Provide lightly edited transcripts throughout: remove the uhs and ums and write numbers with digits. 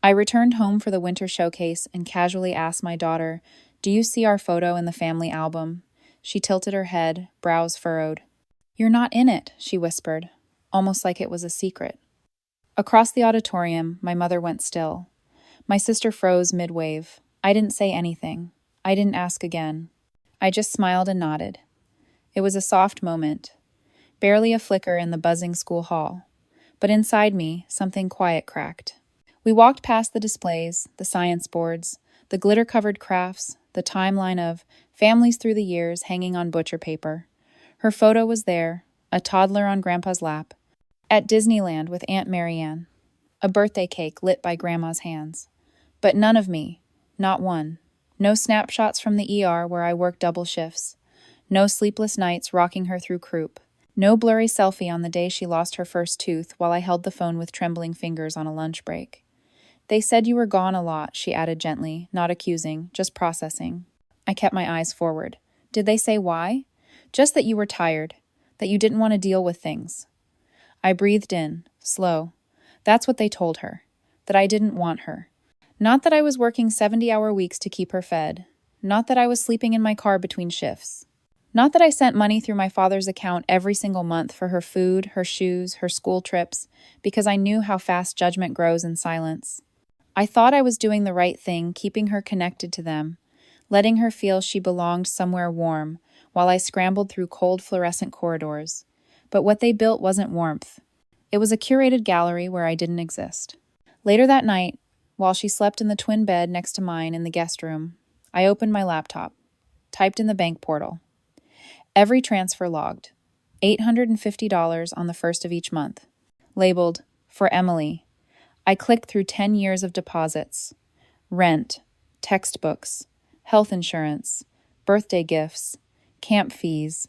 I returned home for the winter showcase and casually asked my daughter, "Do you see our photo in the family album?" She tilted her head, brows furrowed. "You're not in it," she whispered, almost like it was a secret. Across the auditorium, my mother went still. My sister froze mid-wave. I didn't say anything. I didn't ask again. I just smiled and nodded. It was a soft moment, barely a flicker in the buzzing school hall. But inside me, something quiet cracked. We walked past the displays, the science boards, the glitter-covered crafts, the timeline of families through the years hanging on butcher paper. Her photo was there, a toddler on Grandpa's lap, at Disneyland with Aunt Marianne, a birthday cake lit by Grandma's hands. But none of me, not one. No snapshots from the ER where I worked double shifts. No sleepless nights rocking her through croup. No blurry selfie on the day she lost her first tooth while I held the phone with trembling fingers on a lunch break. "They said you were gone a lot," she added gently, not accusing, just processing. I kept my eyes forward. "Did they say why?" "Just that you were tired, that you didn't want to deal with things." I breathed in, slow. That's what they told her, that I didn't want her. Not that I was working 70-hour weeks to keep her fed. Not that I was sleeping in my car between shifts. Not that I sent money through my father's account every single month for her food, her shoes, her school trips, because I knew how fast judgment grows in silence. I thought I was doing the right thing, keeping her connected to them, letting her feel she belonged somewhere warm, while I scrambled through cold fluorescent corridors. But what they built wasn't warmth. It was a curated gallery where I didn't exist. Later that night, while she slept in the twin bed next to mine in the guest room, I opened my laptop, typed in the bank portal. Every transfer logged. $850 on the first of each month. Labeled, "For Emily." I clicked through 10 years of deposits. Rent, textbooks, health insurance, birthday gifts, camp fees.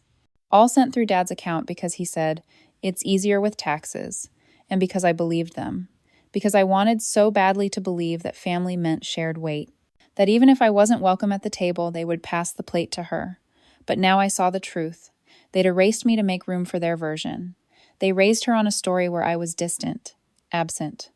All sent through Dad's account because he said, "It's easier with taxes," and because I believed them. Because I wanted so badly to believe that family meant shared weight. That even if I wasn't welcome at the table, they would pass the plate to her. But now I saw the truth. They'd erased me to make room for their version. They raised her on a story where I was distant, absent,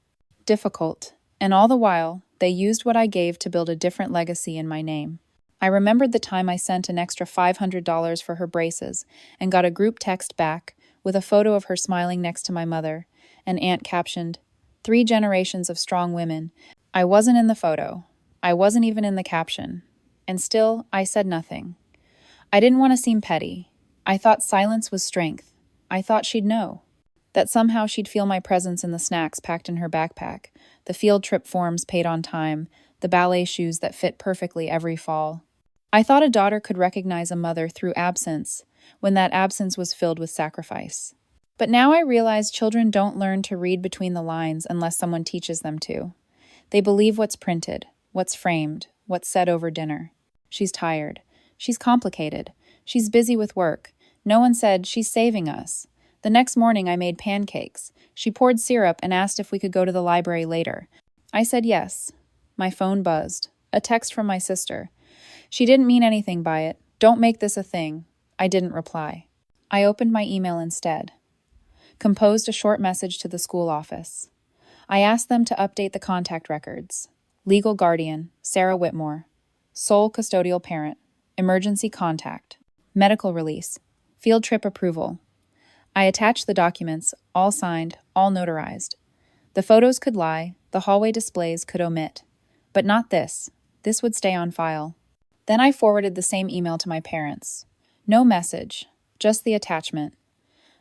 difficult, and all the while, they used what I gave to build a different legacy in my name. I remembered the time I sent an extra $500 for her braces and got a group text back with a photo of her smiling next to my mother, and Aunt captioned, "3 generations of strong women." I wasn't in the photo. I wasn't even in the caption. And still, I said nothing. I didn't want to seem petty. I thought silence was strength. I thought she'd know. That somehow she'd feel my presence in the snacks packed in her backpack, the field trip forms paid on time, the ballet shoes that fit perfectly every fall. I thought a daughter could recognize a mother through absence, when that absence was filled with sacrifice. But now I realize children don't learn to read between the lines unless someone teaches them to. They believe what's printed, what's framed, what's said over dinner. She's tired. She's complicated. She's busy with work. No one said, "She's saving us." The next morning I made pancakes. She poured syrup and asked if we could go to the library later. I said yes. My phone buzzed. A text from my sister. She didn't mean anything by it. "Don't make this a thing." I didn't reply. I opened my email instead. Composed a short message to the school office. I asked them to update the contact records. Legal guardian, Sarah Whitmore. Sole custodial parent. Emergency contact. Medical release. Field trip approval. I attached the documents, all signed, all notarized. The photos could lie, the hallway displays could omit. But not this. This would stay on file. Then I forwarded the same email to my parents. No message, just the attachment.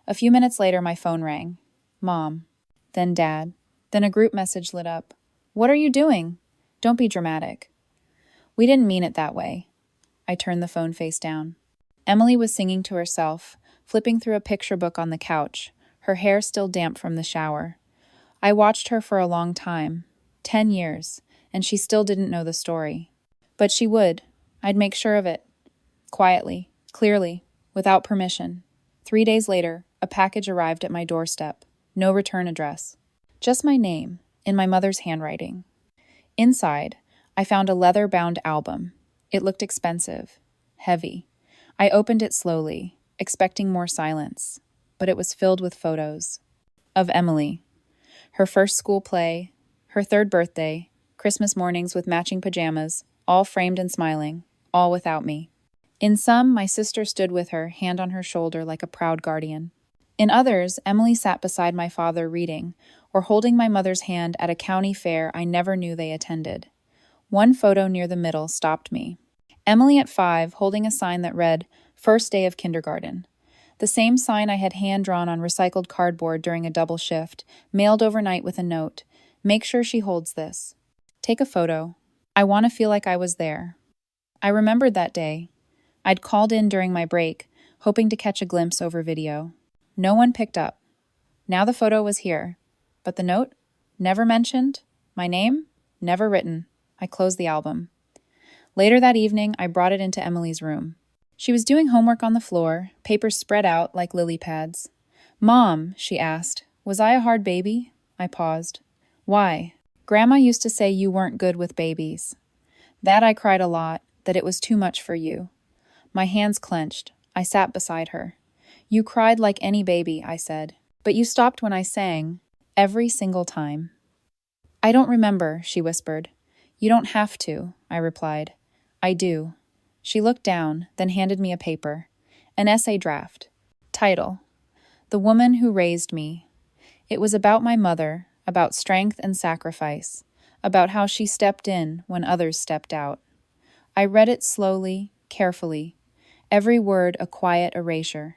A few minutes later, my phone rang. Mom. Then Dad. Then a group message lit up. "What are you doing?" "Don't be dramatic." We didn't mean it that way. I turned the phone face down. Emily was singing to herself, flipping through a picture book on the couch, her hair still damp from the shower. I watched her for a long time, 10 years, and she still didn't know the story. But she would. I'd make sure of it. Quietly, clearly, without permission. 3 days later, a package arrived at my doorstep. No return address. Just my name, in my mother's handwriting. Inside, I found a leather-bound album. It looked expensive, heavy. I opened it slowly, expecting more silence, but it was filled with photos. Of Emily. Her first school play, Her third birthday, Christmas mornings with matching pajamas, all framed and smiling, all without me. In some, my sister stood with her, hand on her shoulder like a proud guardian. In others, Emily sat beside my father reading, or holding my mother's hand at a county fair I never knew they attended. One photo near the middle stopped me. Emily at 5, holding a sign that read, "First day of kindergarten." The same sign I had hand-drawn on recycled cardboard during a double shift, mailed overnight with a note, "Make sure she holds this. Take a photo. I want to feel like I was there." I remembered that day. I'd called in during my break, hoping to catch a glimpse over video. No one picked up. Now the photo was here. But the note? Never mentioned. My name? Never written. I closed the album. Later that evening, I brought it into Emily's room. She was doing homework on the floor, papers spread out like lily pads. "Mom," she asked, "was I a hard baby?" I paused. "Why?" "Grandma used to say you weren't good with babies." That I cried a lot, that it was too much for you. My hands clenched. I sat beside her. "You cried like any baby," I said. "But you stopped when I sang. Every single time." "I don't remember," she whispered. "You don't have to," I replied. "I do." She looked down, then handed me a paper. An essay draft. Title: "The Woman Who Raised Me." It was about my mother, about strength and sacrifice, about how she stepped in when others stepped out. I read it slowly, carefully, every word a quiet erasure.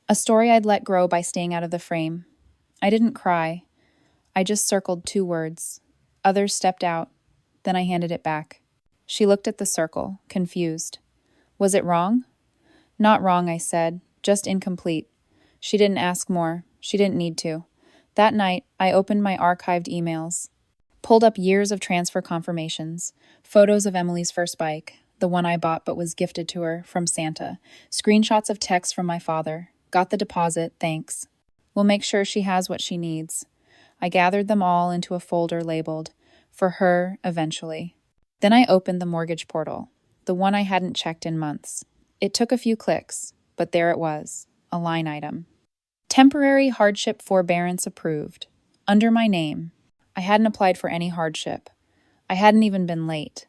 A story I'd let grow by staying out of the frame. I didn't cry. I just circled 2 words. Others stepped out. Then I handed it back. She looked at the circle, confused. "Was it wrong?" "Not wrong," I said, "just incomplete." She didn't ask more. She didn't need to. That night, I opened my archived emails, pulled up years of transfer confirmations, photos of Emily's first bike, the one I bought but was gifted to her from Santa, screenshots of texts from my father. "Got the deposit, thanks. We'll make sure she has what she needs." I gathered them all into a folder labeled, "For her, eventually." Then I opened the mortgage portal, the one I hadn't checked in months. It took a few clicks, but there it was, a line item. "Temporary hardship forbearance approved." Under my name. I hadn't applied for any hardship. I hadn't even been late.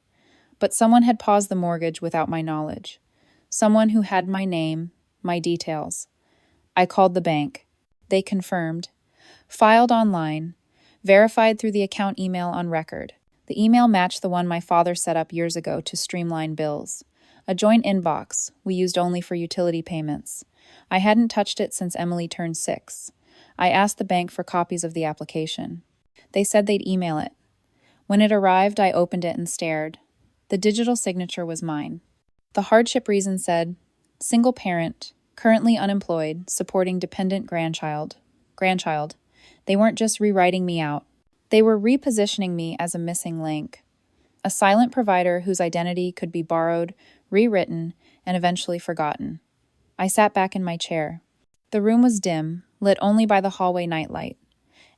But someone had paused the mortgage without my knowledge. Someone who had my name, my details. I called the bank. They confirmed. Filed online. Verified through the account email on record. The email matched the one my father set up years ago to streamline bills. A joint inbox we used only for utility payments. I hadn't touched it since Emily turned 6. I asked the bank for copies of the application. They said they'd email it. When it arrived, I opened it and stared. The digital signature was mine. The hardship reason said, "Single parent, currently unemployed, supporting dependent grandchild." They weren't just rewriting me out. They were repositioning me as a missing link. A silent provider whose identity could be borrowed, rewritten, and eventually forgotten. I sat back in my chair. The room was dim, lit only by the hallway nightlight.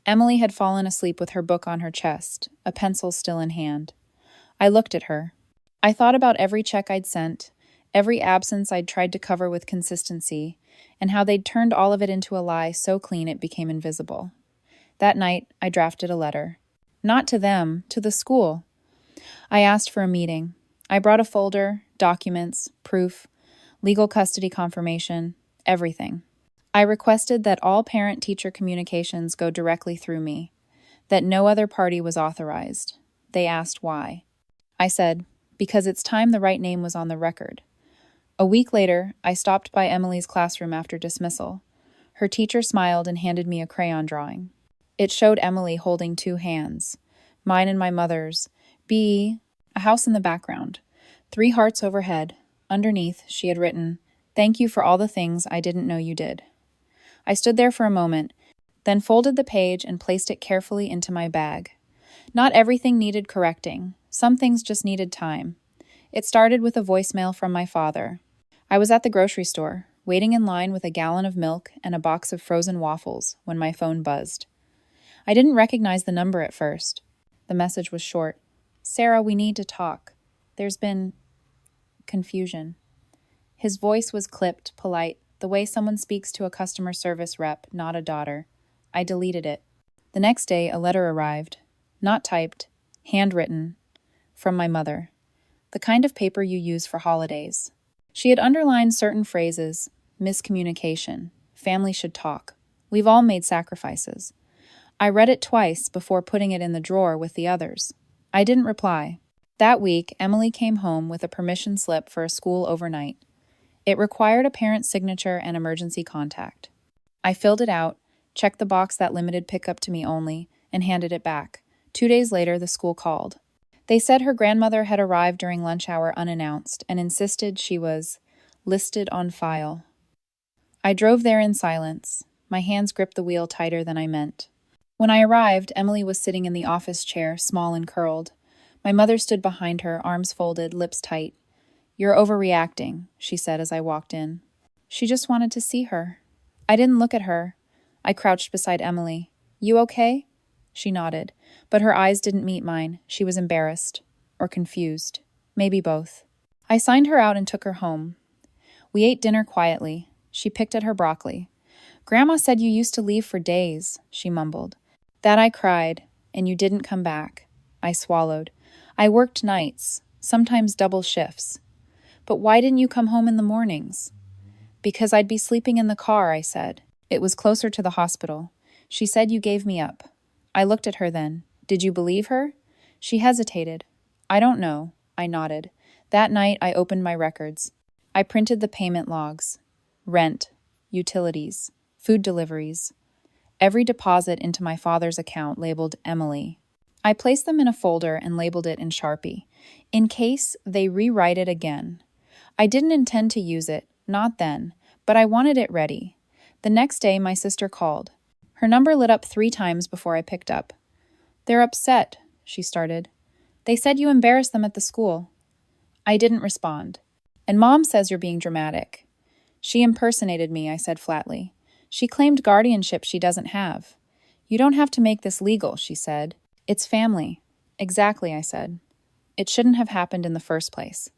Emily had fallen asleep with her book on her chest, a pencil still in hand. I looked at her. I thought about every check I'd sent, every absence I'd tried to cover with consistency, and how they'd turned all of it into a lie so clean it became invisible. That night, I drafted a letter. Not to them, to the school. I asked for a meeting. I brought a folder, documents, proof, legal custody confirmation, everything. I requested that all parent-teacher communications go directly through me, that no other party was authorized. They asked why. I said, "Because it's time the right name was on the record." A week later, I stopped by Emily's classroom after dismissal. Her teacher smiled and handed me a crayon drawing. It showed Emily holding 2 hands, mine and my mother's, a house in the background, 3 hearts overhead. Underneath, she had written, "Thank you for all the things I didn't know you did." I stood there for a moment, then folded the page and placed it carefully into my bag. Not everything needed correcting. Some things just needed time. It started with a voicemail from my father. I was at the grocery store, waiting in line with a gallon of milk and a box of frozen waffles when my phone buzzed. I didn't recognize the number at first. The message was short. "Sarah, we need to talk. There's been confusion." His voice was clipped, polite, the way someone speaks to a customer service rep, not a daughter. I deleted it. The next day, a letter arrived. Not typed, handwritten, from my mother. The kind of paper you use for holidays. She had underlined certain phrases: miscommunication, family should talk. We've all made sacrifices. I read it twice before putting it in the drawer with the others. I didn't reply. That week, Emily came home with a permission slip for a school overnight. It required a parent's signature and emergency contact. I filled it out, checked the box that limited pickup to me only, and handed it back. 2 days later, the school called. They said her grandmother had arrived during lunch hour unannounced and insisted she was listed on file. I drove there in silence. My hands gripped the wheel tighter than I meant. When I arrived, Emily was sitting in the office chair, small and curled. My mother stood behind her, arms folded, lips tight. "You're overreacting," she said as I walked in. She just wanted to see her. I didn't look at her. I crouched beside Emily. "You okay?" She nodded, but her eyes didn't meet mine. She was embarrassed. Or confused. Maybe both. I signed her out and took her home. We ate dinner quietly. She picked at her broccoli. "Grandma said you used to leave for days," she mumbled. "That I cried, and you didn't come back." I swallowed. "I worked nights, sometimes double shifts." "But why didn't you come home in the mornings?" "Because I'd be sleeping in the car," I said. "It was closer to the hospital. She said you gave me up." I looked at her then. "Did you believe her?" She hesitated. "I don't know." I nodded. That night, I opened my records. I printed the payment logs. Rent, utilities, food deliveries. Every deposit into my father's account labeled Emily. I placed them in a folder and labeled it in Sharpie, in case they rewrite it again. I didn't intend to use it, not then, but I wanted it ready. The next day, my sister called. Her number lit up 3 times before I picked up. "They're upset," she started. "They said you embarrassed them at the school." I didn't respond. "And Mom says you're being dramatic." "She impersonated me," I said flatly. "She claimed guardianship she doesn't have." "You don't have to make this legal," she said. "It's family." "Exactly," I said. It shouldn't have happened in the first place.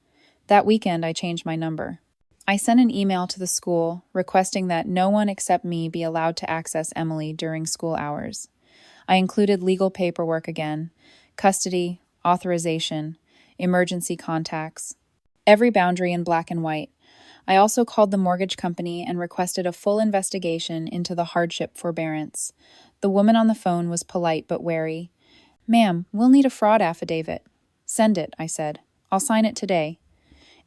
That weekend, I changed my number. I sent an email to the school requesting that no one except me be allowed to access Emily during school hours. I included legal paperwork again: custody, authorization, emergency contacts, every boundary in black and white. I also called the mortgage company and requested a full investigation into the hardship forbearance. The woman on the phone was polite but wary. "Ma'am, we'll need a fraud affidavit." "Send it," I said. "I'll sign it today."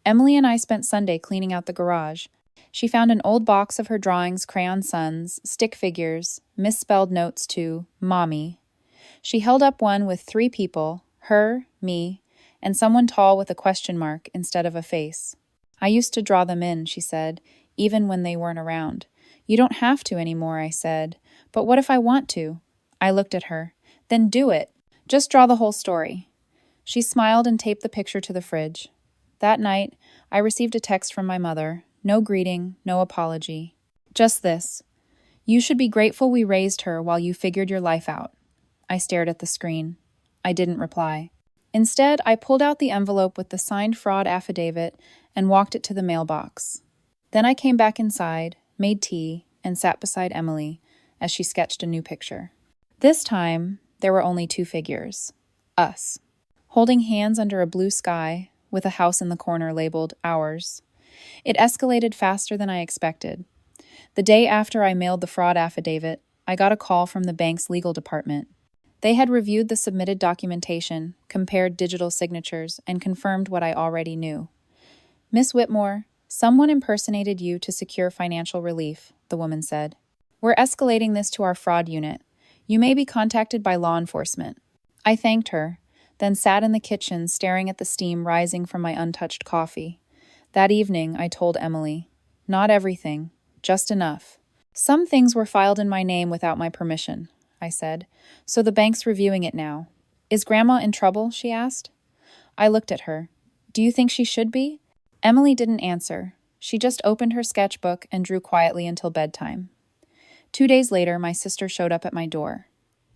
Emily and I spent Sunday cleaning out the garage. She found an old box of her drawings, crayon suns, stick figures, misspelled notes to Mommy. She held up one with 3 people, her, me, and someone tall with a question mark instead of a face. "I used to draw them in," she said, "even when they weren't around." "You don't have to anymore," I said. "But what if I want to?" I looked at her. "Then do it. Just draw the whole story." She smiled and taped the picture to the fridge. That night, I received a text from my mother. No greeting, no apology. Just this: "You should be grateful we raised her while you figured your life out." I stared at the screen. I didn't reply. Instead, I pulled out the envelope with the signed fraud affidavit and walked it to the mailbox. Then I came back inside, made tea, and sat beside Emily as she sketched a new picture. This time, there were only 2 figures. Us. Holding hands under a blue sky, with a house in the corner labeled ours. It escalated faster than I expected. The day after I mailed the fraud affidavit, I got a call from the bank's legal department. They had reviewed the submitted documentation, compared digital signatures, and confirmed what I already knew. "Miss Whitmore, someone impersonated you to secure financial relief," the woman said. "We're escalating this to our fraud unit. You may be contacted by law enforcement." I thanked her, then sat in the kitchen staring at the steam rising from my untouched coffee. That evening, I told Emily, "Not everything, just enough." "Some things were filed in my name without my permission," I said, "so the bank's reviewing it now." "Is Grandma in trouble?" she asked. I looked at her. "Do you think she should be?" Emily didn't answer. She just opened her sketchbook and drew quietly until bedtime. 2 days later, my sister showed up at my door.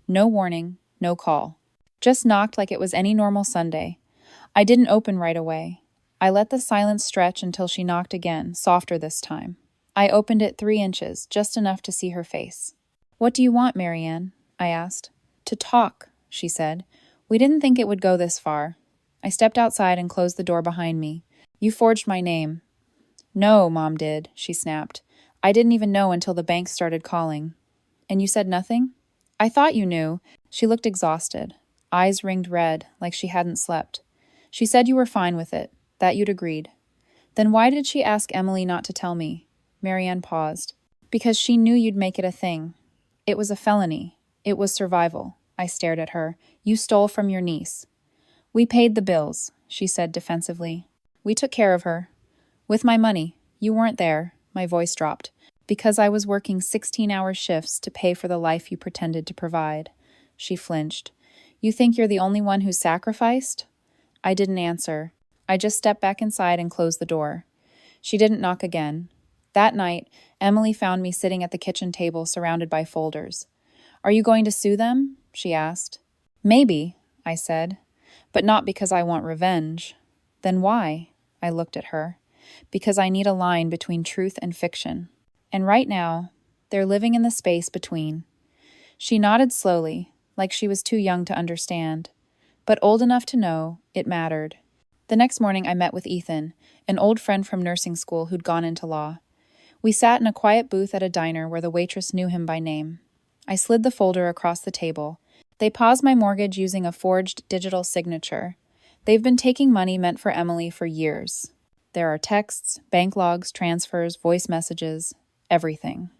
No warning, no call. Just knocked like it was any normal Sunday. I didn't open right away. I let the silence stretch until she knocked again, softer this time. I opened it 3 inches, just enough to see her face. "What do you want, Marianne?" I asked. "To talk," she said. "We didn't think it would go this far." I stepped outside and closed the door behind me. "You forged my name." "No, Mom did," she snapped. "I didn't even know until the bank started calling." "And you said nothing?" "I thought you knew." She looked exhausted. Eyes ringed red, like she hadn't slept. "She said you were fine with it, that you'd agreed." "Then why did she ask Emily not to tell me?" Marianne paused. "Because she knew you'd make it a thing. It was a felony. It was survival." I stared at her. "You stole from your niece." "We paid the bills," she said defensively. "We took care of her. With my money. You weren't there." My voice dropped. "Because I was working 16-hour shifts to pay for the life you pretended to provide." She flinched. "You think you're the only one who sacrificed?" I didn't answer. I just stepped back inside and closed the door. She didn't knock again. That night, Emily found me sitting at the kitchen table surrounded by folders. "Are you going to sue them?" she asked. "Maybe," I said, "but not because I want revenge." "Then why?" I looked at her. "Because I need a line between truth and fiction. And right now, they're living in the space between." She nodded slowly, like she was too young to understand, but old enough to know it mattered. The next morning I met with Ethan, an old friend from nursing school who'd gone into law. We sat in a quiet booth at a diner where the waitress knew him by name. I slid the folder across the table. "They paused my mortgage using a forged digital signature. They've been taking money meant for Emily for years. There are texts, bank logs, transfers, voice messages, everything."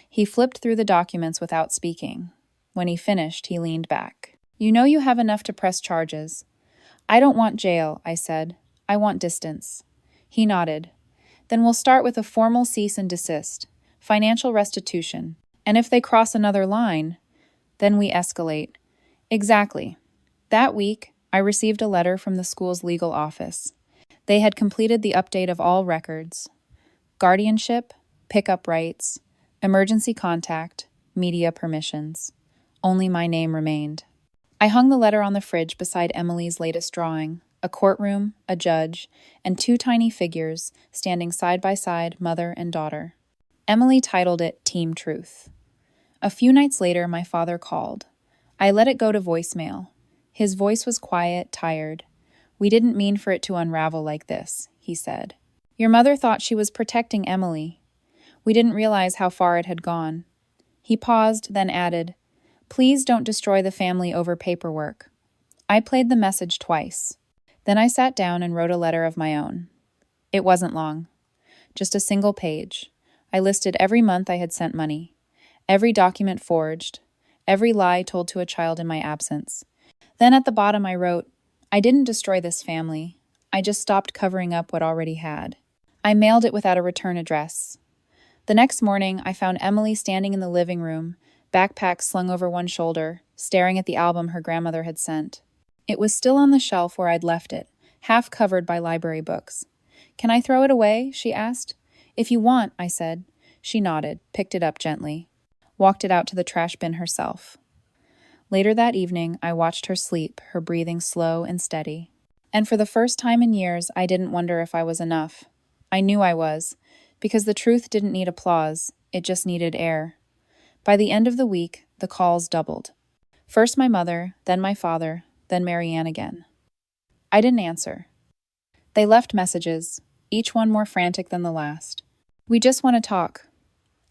He flipped through the documents without speaking. When he finished, he leaned back. "You know you have enough to press charges." "I don't want jail," I said. "I want distance." He nodded. "Then we'll start with a formal cease and desist, financial restitution, and if they cross another line, then we escalate." Exactly. That week, I received a letter from the school's legal office. They had completed the update of all records: guardianship, pickup rights, emergency contact, media permissions. Only my name remained. I hung the letter on the fridge beside Emily's latest drawing, a courtroom, a judge, and two tiny figures standing side by side, mother and daughter. Emily titled it Team Truth. A few nights later, my father called. I let it go to voicemail. His voice was quiet, tired. "We didn't mean for it to unravel like this," he said. "Your mother thought she was protecting Emily. We didn't realize how far it had gone." He paused, then added, "Please don't destroy the family over paperwork." I played the message twice. Then I sat down and wrote a letter of my own. It wasn't long. Just a single page. I listed every month I had sent money, every document forged, every lie told to a child in my absence. Then at the bottom I wrote, "I didn't destroy this family. I just stopped covering up what already had." I mailed it without a return address. The next morning, I found Emily standing in the living room, backpack slung over one shoulder, staring at the album her grandmother had sent. It was still on the shelf where I'd left it, half covered by library books. "Can I throw it away?" she asked. "If you want," I said. She nodded, picked it up gently, walked it out to the trash bin herself. Later that evening, I watched her sleep, her breathing slow and steady. And for the first time in years, I didn't wonder if I was enough. I knew I was, because the truth didn't need applause, it just needed air. By the end of the week, the calls doubled. First my mother, then my father, then Marianne again. I didn't answer. They left messages, each one more frantic than the last. "We just want to talk.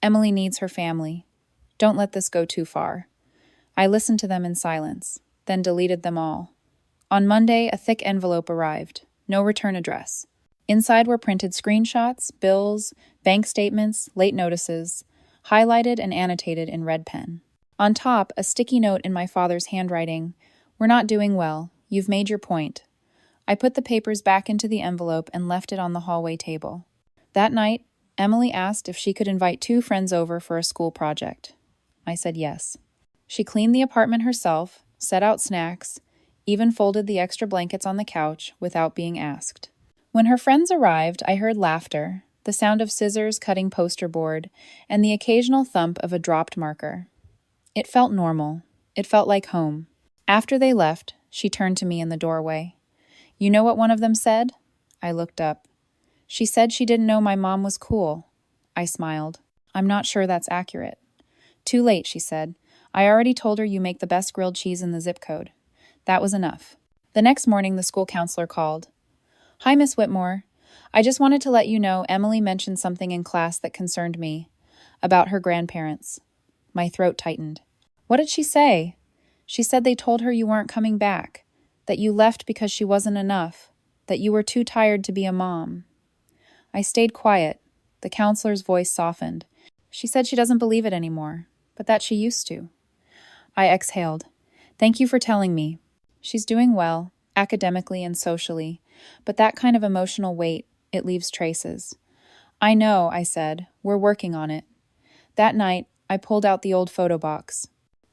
Emily needs her family. Don't let this go too far." I listened to them in silence, then deleted them all. On Monday, a thick envelope arrived. No return address. Inside were printed screenshots, bills, bank statements, late notices, highlighted and annotated in red pen. On top, a sticky note in my father's handwriting: "We're not doing well. You've made your point." I put the papers back into the envelope and left it on the hallway table. That night, Emily asked if she could invite 2 friends over for a school project. I said yes. She cleaned the apartment herself, set out snacks, even folded the extra blankets on the couch without being asked. When her friends arrived, I heard laughter, the sound of scissors cutting poster board, and the occasional thump of a dropped marker. It felt normal. It felt like home. After they left, she turned to me in the doorway. "You know what one of them said?" I looked up. "She said she didn't know my mom was cool." I smiled. "I'm not sure that's accurate." "Too late," she said. I already told her you make the best grilled cheese in the zip code. That was enough. The next morning, the school counselor called. Hi, Miss Whitmore. I just wanted to let you know Emily mentioned something in class that concerned me. About her grandparents. My throat tightened. What did she say? She said they told her you weren't coming back. That you left because she wasn't enough. That you were too tired to be a mom. I stayed quiet. The counselor's voice softened. She said she doesn't believe it anymore, but that she used to. I exhaled. Thank you for telling me. She's doing well, academically and socially, but that kind of emotional weight, it leaves traces. I know, I said. We're working on it. That night, I pulled out the old photo box.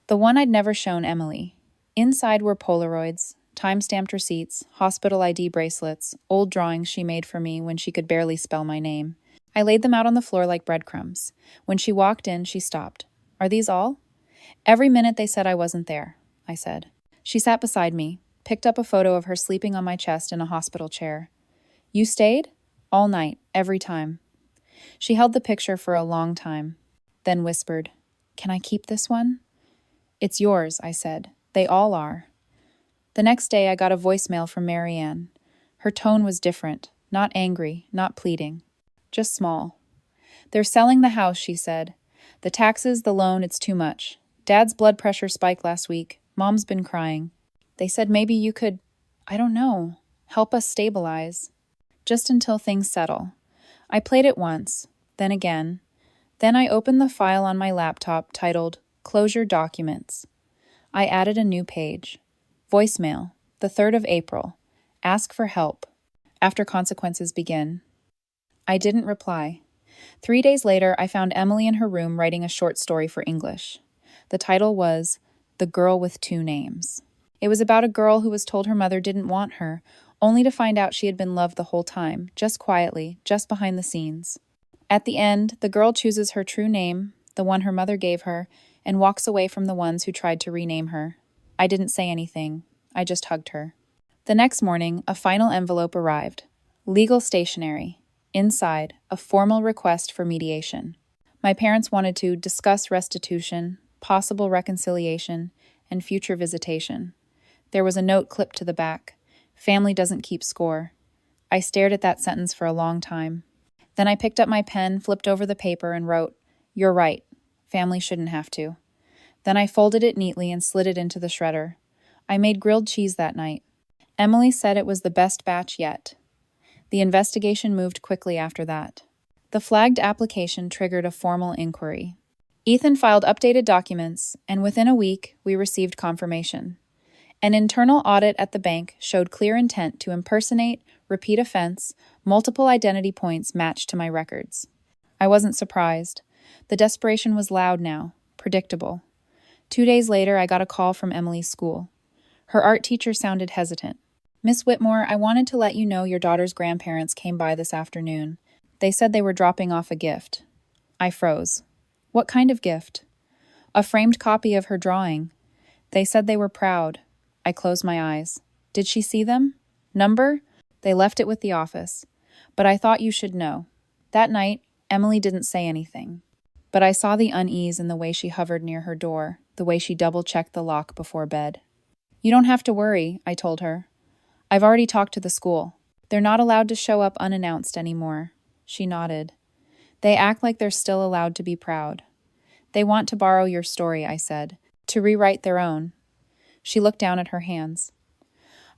The one I'd never shown Emily. Inside were Polaroids, time-stamped receipts, hospital ID bracelets, old drawings she made for me when she could barely spell my name. I laid them out on the floor like breadcrumbs. When she walked in, she stopped. Are these all? Every minute they said I wasn't there, I said. She sat beside me, picked up a photo of her sleeping on my chest in a hospital chair. You stayed? All night, every time. She held the picture for a long time, then whispered, Can I keep this one? It's yours, I said. They all are. The next day I got a voicemail from Marianne. Her tone was different, not angry, not pleading, just small. They're selling the house, she said. The taxes, the loan, it's too much. Dad's blood pressure spiked last week. Mom's been crying. They said maybe you could, I don't know, help us stabilize. Just until things settle. I played it once, then again. Then I opened the file on my laptop titled Closure Documents. I added a new page. Voicemail, the 3rd of April. Ask for help. After consequences begin. I didn't reply. 3 days later, I found Emily in her room writing a short story for English. The title was The Girl with Two Names. It was about a girl who was told her mother didn't want her, only to find out she had been loved the whole time, just quietly, just behind the scenes. At the end, the girl chooses her true name, the one her mother gave her, and walks away from the ones who tried to rename her. I didn't say anything. I just hugged her. The next morning, a final envelope arrived. Legal stationery. Inside, a formal request for mediation. My parents wanted to discuss restitution, possible reconciliation, and future visitation. There was a note clipped to the back. Family doesn't keep score. I stared at that sentence for a long time. Then I picked up my pen, flipped over the paper, and wrote, You're right. Family shouldn't have to. Then I folded it neatly and slid it into the shredder. I made grilled cheese that night. Emily said it was the best batch yet. The investigation moved quickly after that. The flagged application triggered a formal inquiry. Ethan filed updated documents, and within a week, we received confirmation. An internal audit at the bank showed clear intent to impersonate, repeat offense, multiple identity points matched to my records. I wasn't surprised. The desperation was loud now, predictable. 2 days later, I got a call from Emily's school. Her art teacher sounded hesitant. Miss Whitmore, I wanted to let you know your daughter's grandparents came by this afternoon. They said they were dropping off a gift. I froze. What kind of gift? A framed copy of her drawing. They said they were proud. I closed my eyes. Did she see them? Number? They left it with the office. But I thought you should know. That night, Emily didn't say anything. But I saw the unease in the way she hovered near her door, the way she double-checked the lock before bed. You don't have to worry, I told her. I've already talked to the school. They're not allowed to show up unannounced anymore. She nodded. They act like they're still allowed to be proud. They want to borrow your story, I said, to rewrite their own. She looked down at her hands.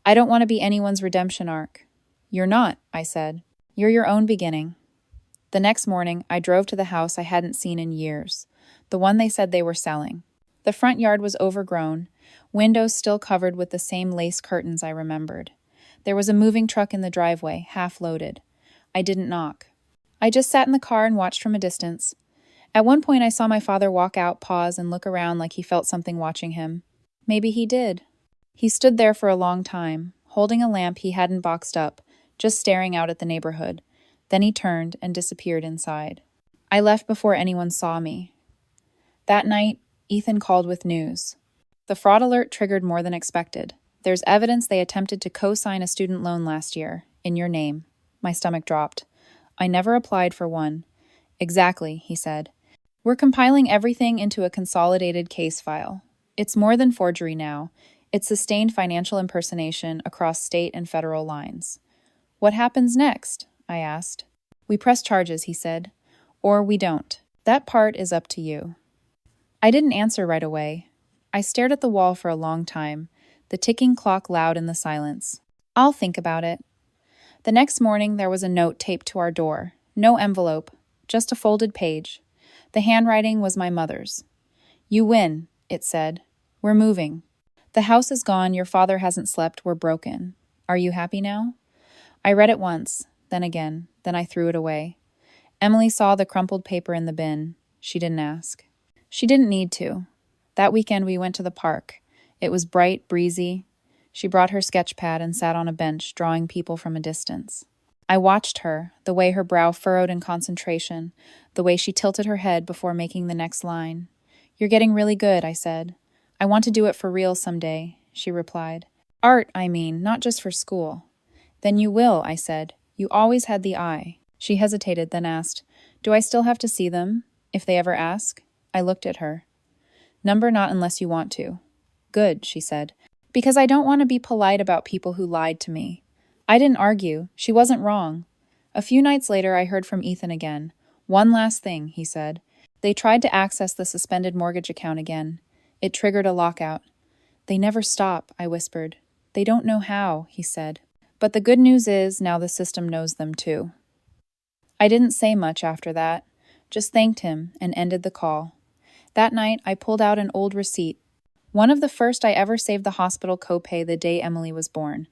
I don't want to be anyone's redemption arc. You're not, I said. You're your own beginning. The next morning, I drove to the house I hadn't seen in years, the one they said they were selling. The front yard was overgrown, windows still covered with the same lace curtains I remembered. There was a moving truck in the driveway, half loaded. I didn't knock. I just sat in the car and watched from a distance. At one point, I saw my father walk out, pause, and look around like he felt something watching him. Maybe he did. He stood there for a long time, holding a lamp he hadn't boxed up, just staring out at the neighborhood. Then he turned and disappeared inside. I left before anyone saw me. That night, Ethan called with news. The fraud alert triggered more than expected. There's evidence they attempted to co-sign a student loan last year, in your name. My stomach dropped. I never applied for one. Exactly, he said. We're compiling everything into a consolidated case file. It's more than forgery now. It's sustained financial impersonation across state and federal lines. What happens next? I asked. We press charges, he said. Or we don't. That part is up to you. I didn't answer right away. I stared at the wall for a long time, the ticking clock loud in the silence. I'll think about it. The next morning, there was a note taped to our door. No envelope, just a folded page. The handwriting was my mother's. You win, it said. We're moving. The house is gone, your father hasn't slept, we're broken. Are you happy now? I read it once, then again, then I threw it away. Emily saw the crumpled paper in the bin. She didn't ask. She didn't need to. That weekend we went to the park. It was bright, breezy. She brought her sketch pad and sat on a bench, drawing people from a distance. I watched her, the way her brow furrowed in concentration, the way she tilted her head before making the next line. You're getting really good, I said. I want to do it for real someday, she replied. Art, I mean, not just for school. Then you will, I said. You always had the eye. She hesitated, then asked, Do I still have to see them, if they ever ask? I looked at her. Number not unless you want to. Good, she said. Because I don't want to be polite about people who lied to me. I didn't argue. She wasn't wrong. A few nights later, I heard from Ethan again. One last thing, he said. They tried to access the suspended mortgage account again. It triggered a lockout. They never stop, I whispered. They don't know how, he said. But the good news is now the system knows them too. I didn't say much after that, just thanked him and ended the call. That night, I pulled out an old receipt. One of the first I ever saved the hospital copay the day Emily was born.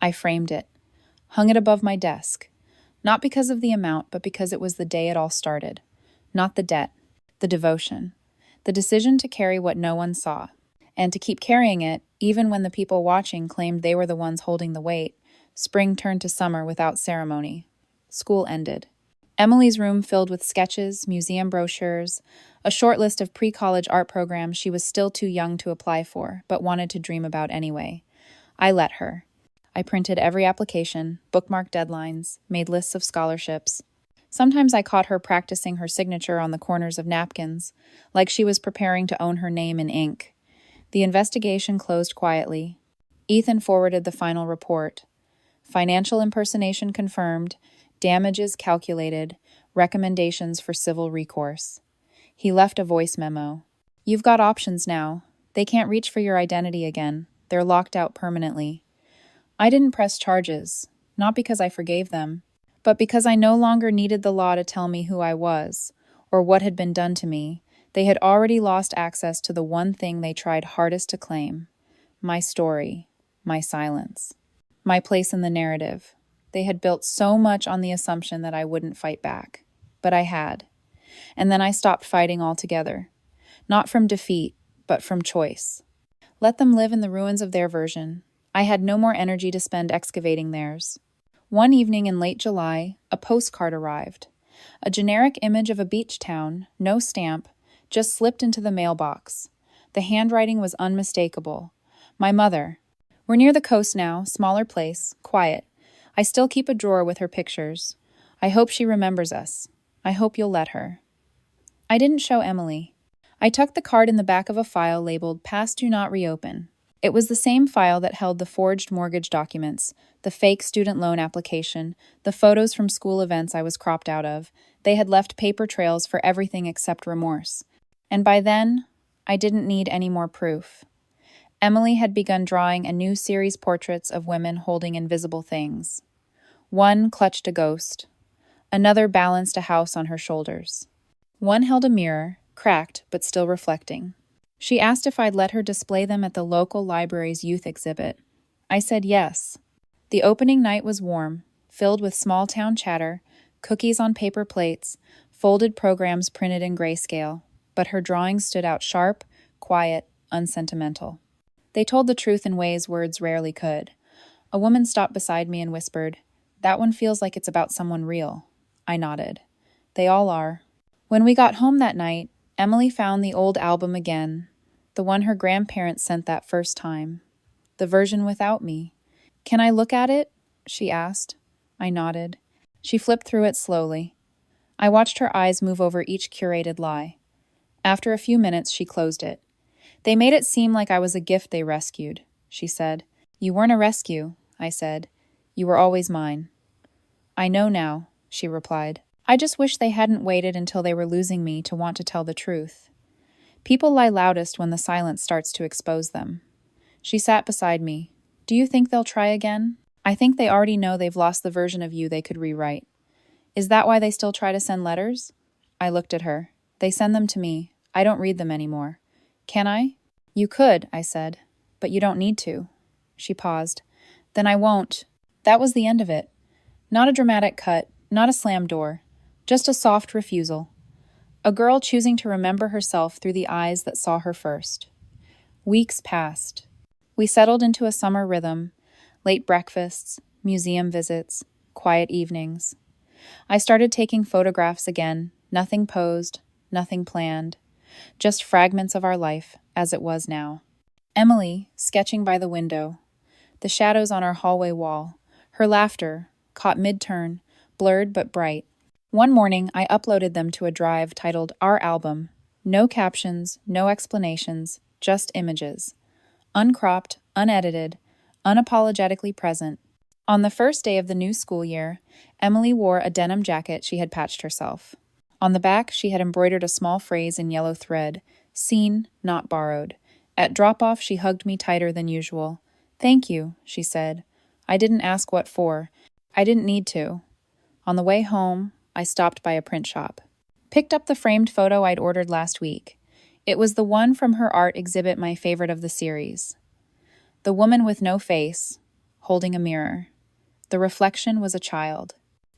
I framed it, hung it above my desk. Not because of the amount, but because it was the day it all started. Not the debt, the devotion, the decision to carry what no one saw, and to keep carrying it even when the people watching claimed they were the ones holding the weight. Spring turned to summer without ceremony. School ended. Emily's room filled with sketches, museum brochures, a short list of pre-college art programs she was still too young to apply for, but wanted to dream about anyway. I let her. I printed every application, bookmarked deadlines, made lists of scholarships. Sometimes I caught her practicing her signature on the corners of napkins, like she was preparing to own her name in ink. The investigation closed quietly. Ethan forwarded the final report. Financial impersonation confirmed, damages calculated, recommendations for civil recourse. He left a voice memo. You've got options now. They can't reach for your identity again. They're locked out permanently. I didn't press charges, not because I forgave them, but because I no longer needed the law to tell me who I was, or what had been done to me. They had already lost access to the one thing they tried hardest to claim. My story, my silence, my place in the narrative. They had built so much on the assumption that I wouldn't fight back. But I had. And then I stopped fighting altogether. Not from defeat, but from choice. Let them live in the ruins of their version. I had no more energy to spend excavating theirs. One evening in late July, a postcard arrived. A generic image of a beach town, no stamp, just slipped into the mailbox. The handwriting was unmistakable. My mother. We're near the coast now, smaller place, quiet. I still keep a drawer with her pictures. I hope she remembers us. I hope you'll let her. I didn't show Emily. I tucked the card in the back of a file labeled Past Do Not Reopen. It was the same file that held the forged mortgage documents, the fake student loan application, the photos from school events I was cropped out of. They had left paper trails for everything except remorse. And by then, I didn't need any more proof. Emily had begun drawing a new series portraits of women holding invisible things. One clutched a ghost. Another balanced a house on her shoulders. One held a mirror, cracked but still reflecting. She asked if I'd let her display them at the local library's youth exhibit. I said yes. The opening night was warm, filled with small-town chatter, cookies on paper plates, folded programs printed in grayscale, but her drawings stood out sharp, quiet, unsentimental. They told the truth in ways words rarely could. A woman stopped beside me and whispered, "That one feels like it's about someone real." I nodded. They all are. When we got home that night, Emily found the old album again, the one her grandparents sent that first time, the version without me. "Can I look at it?" she asked. I nodded. She flipped through it slowly. I watched her eyes move over each curated lie. After a few minutes, she closed it. They made it seem like I was a gift they rescued, she said. You weren't a rescue, I said. You were always mine. I know now, she replied. I just wish they hadn't waited until they were losing me to want to tell the truth. People lie loudest when the silence starts to expose them. She sat beside me. Do you think they'll try again? I think they already know they've lost the version of you they could rewrite. Is that why they still try to send letters? I looked at her. They send them to me. I don't read them anymore. Can I? You could, I said, but you don't need to. She paused. Then I won't. That was the end of it. Not a dramatic cut, not a slam door, just a soft refusal. A girl choosing to remember herself through the eyes that saw her first. Weeks passed. We settled into a summer rhythm, late breakfasts, museum visits, quiet evenings. I started taking photographs again, nothing posed, nothing planned, just fragments of our life as it was now. Emily, sketching by the window, the shadows on our hallway wall, her laughter, caught mid-turn, blurred but bright. One morning, I uploaded them to a drive titled Our Album. No captions, no explanations, just images. Uncropped, unedited, unapologetically present. On the first day of the new school year, Emily wore a denim jacket she had patched herself. On the back, she had embroidered a small phrase in yellow thread, seen, not borrowed. At drop-off, she hugged me tighter than usual. Thank you, she said. I didn't ask what for. I didn't need to. On the way home, I stopped by a print shop. Picked up the framed photo I'd ordered last week. It was the one from her art exhibit, my favorite of the series. The woman with no face, holding a mirror. The reflection was a child.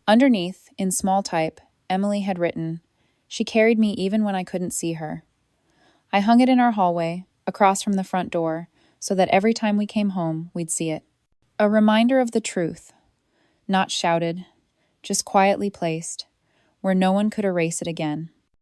Underneath, in small type, Emily had written, "She carried me even when I couldn't see her." I hung it in our hallway, across from the front door, so that every time we came home, we'd see it. A reminder of the truth. Not shouted, just quietly placed, where no one could erase it again.